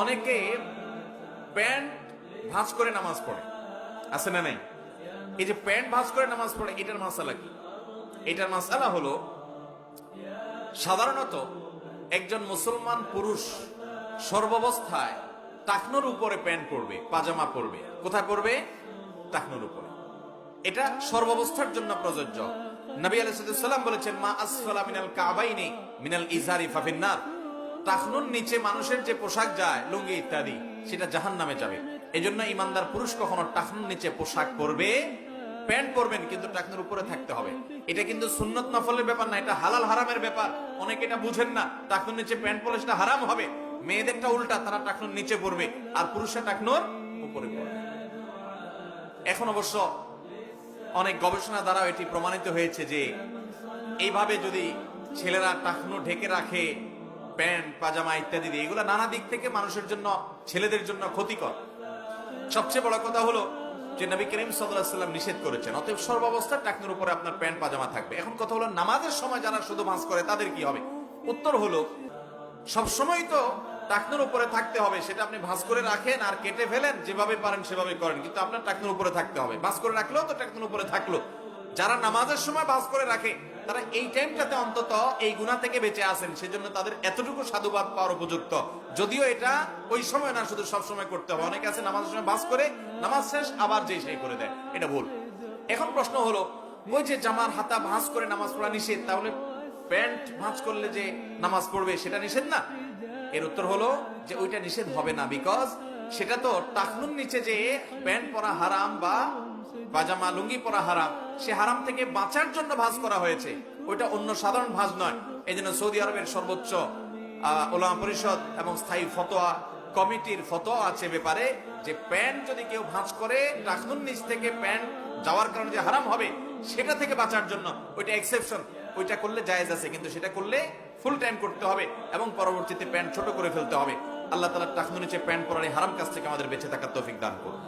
অনেকে প্যান্ট ভাঁজ করে নামাজ পড়ে, আছে না নাই? এই যে প্যান্ট ভাঁজ করে নামাজ পড়ে, এটার মাসালা কি? এটার মাসালা হলো, সাধারণত একজন মুসলমান পুরুষ সর্বাবস্থায় টাকনুর উপরে প্যান্ট পরবে, পাজামা পরবে। কোথায় পরবে? টাকনুর উপরে। এটা সর্বাবস্থার জন্য প্রযোজ্য। নবী আলাইহিস সালাম বলেছেন, মা আসফালা মিনাল কাবাইনি মিনাল ইজারি ফাফিন্নার। টাকনুর নিচে মানুষের যে পোশাক যায়, লুঙ্গি ইত্যাদি, সেটা জাহান্নামে যাবে। এজন্য ইমানদার পুরুষ কখনো টাকনুর নিচে পোশাক পরবে, প্যান্ট পরবেন, কিন্তু টাকনুর উপরে থাকতে হবে। এটা কিন্তু সুন্নত নফলের ব্যাপার না, এটা হালাল হারামের ব্যাপার। অনেকে এটা বুঝেন না, টাকনুর নিচে প্যান্ট পরলে সেটা হারাম হবে। মেয়েদেরটা উল্টা, তারা টাকনুর নিচে পরবে আর পুরুষরা টাকনুর উপরে পরবে। এখন অবশ্য অনেক গবেষণা দ্বারা এটি প্রমাণিত হয়েছে যে এইভাবে যদি ছেলেরা টাকনু ঢেকে রাখে প্যান্ট পাজামা ইত্যাদি দিয়ে, এগুলো নানা দিক থেকে মানুষের জন্য, ছেলেদের জন্য ক্ষতিকর। সবচেয়ে বড় কথা হলো যে নবী করিম সাল্লাল্লাহু আলাইহি ওয়াসাল্লাম নিষেধ করেছেন, অতএব সর্বাবস্থায় টাকনুর উপরে আপনার প্যান্ট পাজামা থাকবে। এখন কথা হলো, নামাজের সময় যারা শুধু ভাঁজ করে তাদের কি হবে? উত্তর হলো, সবসময় তো টাকনুর উপরে থাকতে হবে, সেটা আপনি ভাঁজ করে রাখেন আর কেটে ফেলেন, যেভাবে পারেন সেভাবে করেন, কিন্তু আপনার টাকনুর উপরে থাকতে হবে। ভাঁজ করে রাখলেও তো টাকনুর উপরে থাকলো। যারা নামাজের সময় ভাঁজ করে রাখে, তারা এই টাইমটাতে অন্তত এই গুনাহ থেকে বেঁচে আছেন, সেজন্য তাদের এতটুকু সাধুবাদ পাওয়ার উপযুক্ত। যদিও এটা ওই সময় না, শুধু সব সময় করতে হবে। অনেকে আছে নামাজের সময় ভাঁজ করে, নামাজ শেষ আবার যেই সেই করে দেয়, এটা ভুল। এখন প্রশ্ন হলো, ওই যে জামার হাতা ভাঁজ করে নামাজ পড়া নিষেধ, তাহলে প্যান্ট ভাঁজ করলে যে নামাজ পড়বে সেটা নিষেধ না? এর উত্তর হলো যে ওইটা নিষেধ হবে না, বিকজ সেটা তো টাকনুর নিচে যে প্যান্ট পরা হারাম বা পাজামা লুঙ্গি পরা হারাম, সে হারাম থেকে বাঁচার জন্য ভাঁজ করা হয়েছে, ওইটা অন্য সাধারণ ভাঁজ নয়। এই জন্য সৌদি আরবের সর্বোচ্চ উলামা পরিষদ এবং স্থায়ী ফতোয়া কমিটির ফতোয়া আছে ব্যাপারে, যে প্যান্ট যদি কেউ ভাঁজ করে টাকনুর নিচ থেকে প্যান্ট যাওয়ার কারণে যে হারাম হবে, সেটা থেকে বাঁচার জন্য ওইটা এক্সেপশন, ওইটা করলে জায়েজ আছে, কিন্তু সেটা করলে ফুল টাইম করতে হবে এবং পরবর্তীতে প্যান্ট ছোট করে ফেলতে হবে। আল্লাহ তাআলা টাকনুর নিচে প্যান্ট পরার হারাম কাজ থেকে আমাদের বেঁচে থাকার তৌফিক দান করুন।